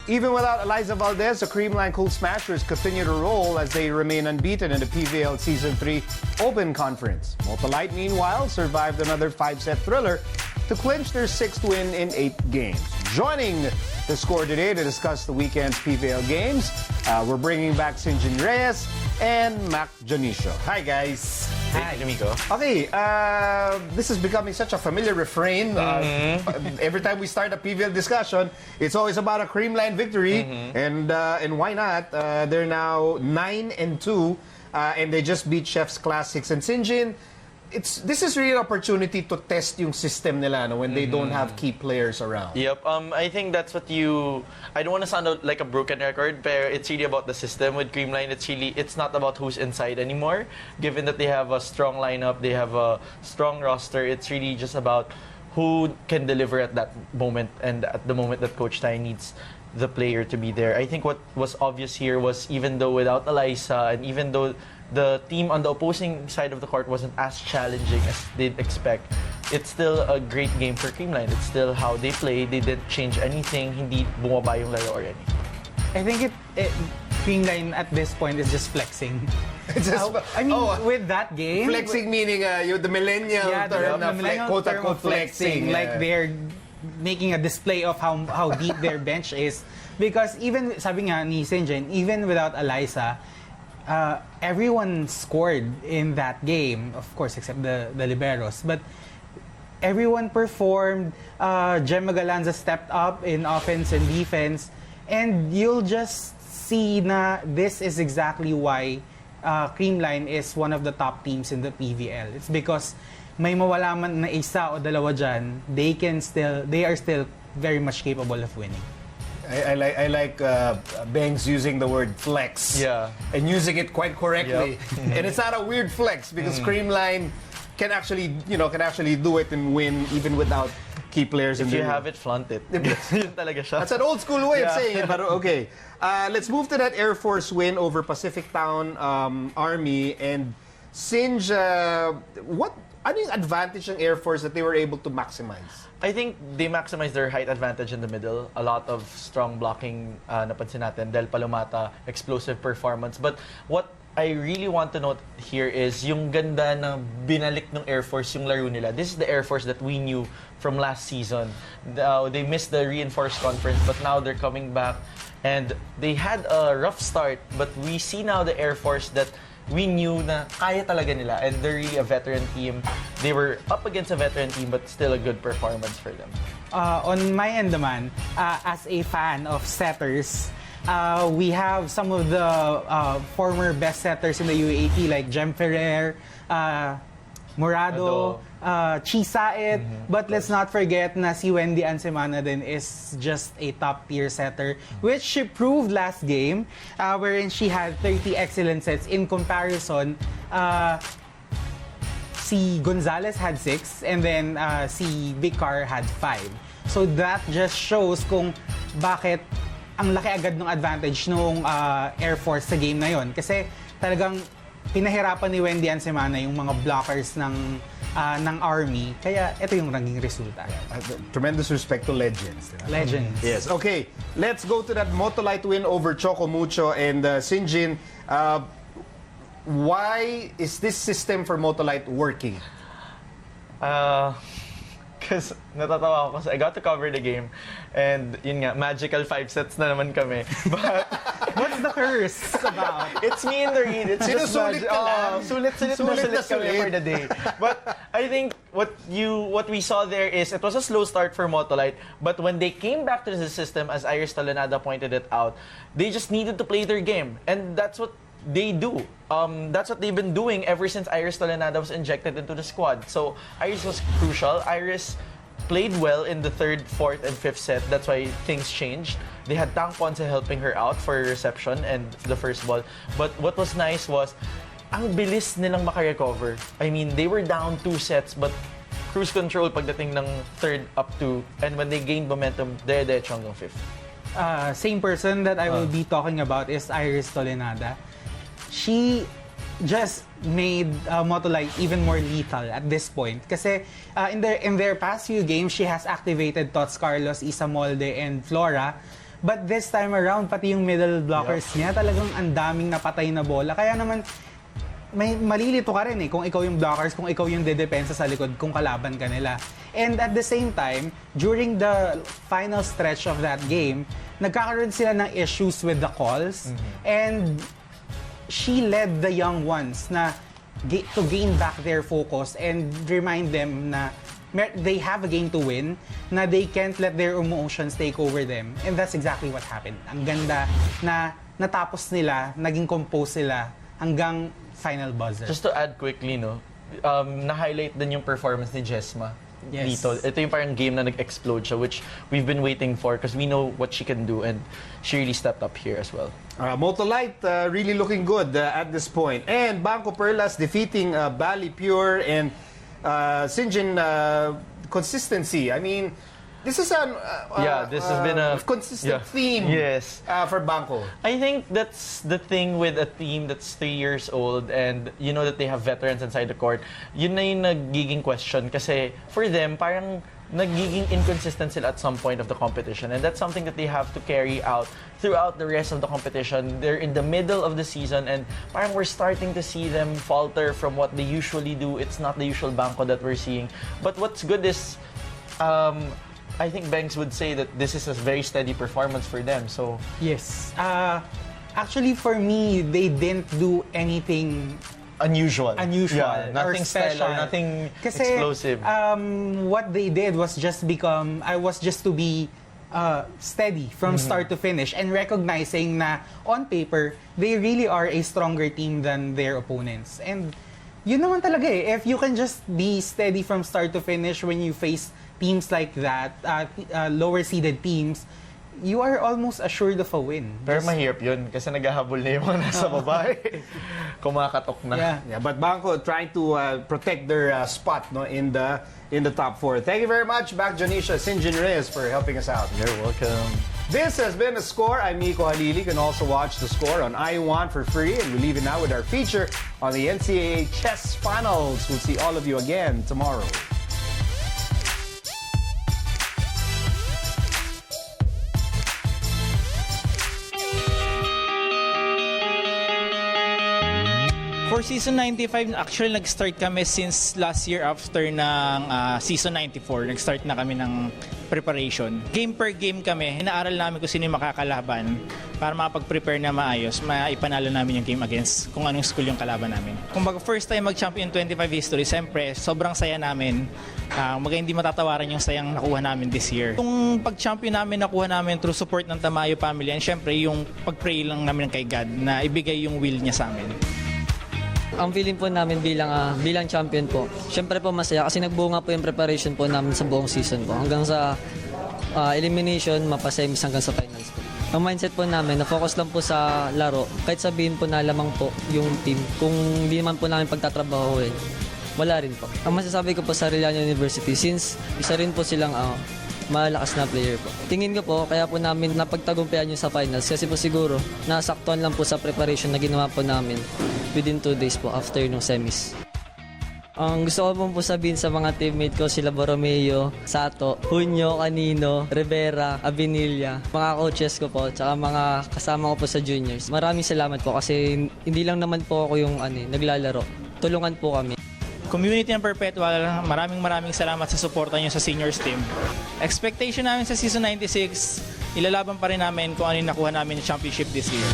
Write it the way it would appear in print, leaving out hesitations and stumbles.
Even without Alyssa Valdez, the Creamline Cool Smashers continue to roll as they remain unbeaten in the PVL Season 3 Open Conference. Motalite, meanwhile, survived another 5-set thriller to clinch their 6th win in 8 games. Joining the score today to discuss the weekend's PVL games, we're bringing back Sinjin Reyes and Mac Janicio. Hi, guys. Hi, Amigo. Okay, this is becoming such a familiar refrain. Every time we start a PVL discussion, it's always about a Creamline victory, and why not? They're now 9-2, and they just beat Chef's Classics. And Sinjin, this is really an opportunity to test yung system nila when they don't have key players around. Yep. I think that's what I don't want to sound out like a broken record, but it's really about the system with Creamline. It's not about who's inside anymore. Given that they have a strong lineup, they have a strong roster. It's really just about who can deliver at that moment and at the moment that Coach Tai needs the player to be there. I think what was obvious here was even though without Allysa and even though the team on the opposing side of the court wasn't as challenging as they'd expect, it's still a great game for Creamline. It's still how they play. They didn't change anything. Hindi bumaba yung laro or anything. I think Creamline at this point is just flexing. With that game... Flexing meaning the millennial term na quote-unquote flexing. Like they're making a display of how deep their bench is. Because even, sabi nga ni Sinjin, even without Allysa, everyone scored in that game, of course, except the liberos. But everyone performed. Gemma Galanza stepped up in offense and defense. And you'll just see na this is exactly why Creamline is one of the top teams in the PVL. It's because may mawala man na isa o dalawa dyan, they are still very much capable of winning. I like Banks using the word flex. Yeah. And using it quite correctly. Yep. And it's not a weird flex because Creamline can actually do it and win even without key players. If you have it, flaunt it. Yun talaga siya. That's an old school way of saying it, but okay. Let's move to that Air Force win over Pacific Town Army. And Sinj, ano yung advantage ng Air Force that they were able to maximize? I think they maximized their height advantage in the middle. A lot of strong blocking napansin natin. Del Palomata, explosive performance. But what I really want to note here is yung ganda na binalik ng Air Force yung laro nila. This is the Air Force that we knew from last season. They missed the reinforced conference, but now they're coming back. And they had a rough start, but we see now the Air Force that we knew na kaya talaga nila, and they're really a veteran team. They were up against a veteran team, but still a good performance for them. On my end naman, as a fan of setters, we have some of the former best setters in the UAAP like Jem Ferrer, Morado, Chisaet, but let's not forget na si Wendy Ansemana din is just a top-tier setter, which she proved last game, wherein she had 30 excellent sets. In comparison, si Gonzalez had 6, and then si Vicar had 5. So that just shows kung bakit ang laki agad ng advantage ng Air Force sa game na yon. Kasi talagang pinahirapan ni Wendy Ansemana yung mga blockers ng Army. Kaya ito yung naging resulta. Tremendous respect to legends. Legends. Yes. Okay, let's go to that Motalite win over Choco Mucho. And Sinjin, why is this system for Motalite working? Because natatawa ako kasi I got to cover the game and yun nga, magical 5 sets na naman kami. But what's the curse about? It's me in the read. It's just Sinusulit ka lang. Sulit kami for the day. But I think what we saw there is it was a slow start for Motalite, but when they came back to the system, as Iris Talanada pointed it out, they just needed to play their game, and that's what they do. That's what they've been doing ever since Iris Tolenada was injected into the squad. So Iris was crucial. Iris played well in the 3rd, 4th, and 5th set. That's why things changed. They had Tang Ponce helping her out for reception and the first ball. But what was nice was, ang bilis nilang makarecover. I mean, they were down 2 sets, but cruise control pagdating ng 3rd up to, and when they gained momentum, dire-diretso hanggang 5th. Same person that I will be talking about is Iris Tolenada. She just made Motalite even more lethal at this point. Kasi in their past few games, she has activated Tots Carlos, Isa Molde, and Flora. But this time around, pati yung middle blockers niya, talagang ang daming napatay na bola. Kaya naman, may malilito ka rin kung ikaw yung blockers, kung ikaw yung dedepensa sa likod, kung kalaban ka nila. And at the same time, during the final stretch of that game, nagkakaroon sila ng issues with the calls. And she led the young ones na to gain back their focus and remind them na they have a game to win, na they can't let their emotions take over them. And that's exactly what happened. Ang ganda na natapos nila, naging compose sila hanggang final buzzer. Just to add quickly, no, na-highlight din yung performance ni Jesma. Yes. Dito. Ito yung parang game na nag-explode siya, which we've been waiting for because we know what she can do, and she really stepped up here as well. Motalite really looking good at this point. And Banco Perlas defeating Bali Pure and Sinjin consistency. I mean, this is this has been a consistent theme for Banco. I think that's the thing with a team that's 3 years old and you know that they have veterans inside the court. Yun na yung nagiging question kasi for them, parang nagiging inconsistent sila at some point of the competition, and that's something that they have to carry out throughout the rest of the competition. They're in the middle of the season and parang we're starting to see them falter from what they usually do. It's not the usual Banco that we're seeing. But what's good is I think Banks would say that this is a very steady performance for them. So yes. Actually, for me, they didn't do anything unusual. Yeah, nothing or special. stellar, nothing Kasi, explosive. What they did was just to be steady from start to finish and recognizing na on paper, they really are a stronger team than their opponents. And yun naman talaga if you can just be steady from start to finish when you face teams like that, lower seeded teams, you are almost assured of a win. Pero mahirap yun kasi naghahabol na yung mga nasa baba. Kumakatok na. Yeah, but Banco trying to protect their spot in the top 4. Thank you very much, back Janisha Sinjin Reyes, for helping us out. You're welcome. This has been The Score. I'm Miko Halili. You can also watch The Score on iWant for free. And we leave it now with our feature on the NCAA Chess Finals. We'll see all of you again tomorrow. For season 95, actually nag-start kami since last year after ng season 94. Nag-start na kami ng preparation. Game per game kami, inaaral namin kung sino yung makakalaban para makapag-prepare na maayos, maipanalo namin yung game against kung anong school yung kalaban namin. Kung baga first time mag-champion 25 history, siyempre sobrang saya namin. Hindi matatawaran yung sayang nakuha namin this year. Kung pag-champion namin, nakuha namin through support ng Tamayo family, and siyempre yung pag-pray lang namin kay God na ibigay yung will niya sa amin. Ang feeling po namin bilang champion po, syempre po masaya kasi nagbunga po yung preparation po namin sa buong season po. Hanggang sa elimination, mapa-semis hanggang sa finals po. Ang mindset po namin, na-focus lang po sa laro. Kahit sabihin po na lamang po yung team, kung hindi naman po namin pagtatrabahuin, wala rin po. Ang masasabi ko po sa Arellano University, since isa rin po silang malakas na player po. Tingin ko po, kaya po namin napagtagumpayan yung sa finals kasi po siguro nasaktuan lang po sa preparation na ginawa po namin within 2 days po after nung semis. Ang gusto ko po sabihin sa mga teammate ko, sila Borromeo, Sato, Junio, Canino, Rivera, Abinilla, mga coaches ko po, tsaka mga kasama ko po sa juniors. Maraming salamat po kasi hindi lang naman po ako yung naglalaro. Tulungan po kami. Community ng Perpetual, maraming salamat sa suporta niyo sa seniors team. Expectation namin sa season 96, ilalaban pa rin namin kung ano yung nakuha namin ng championship this year.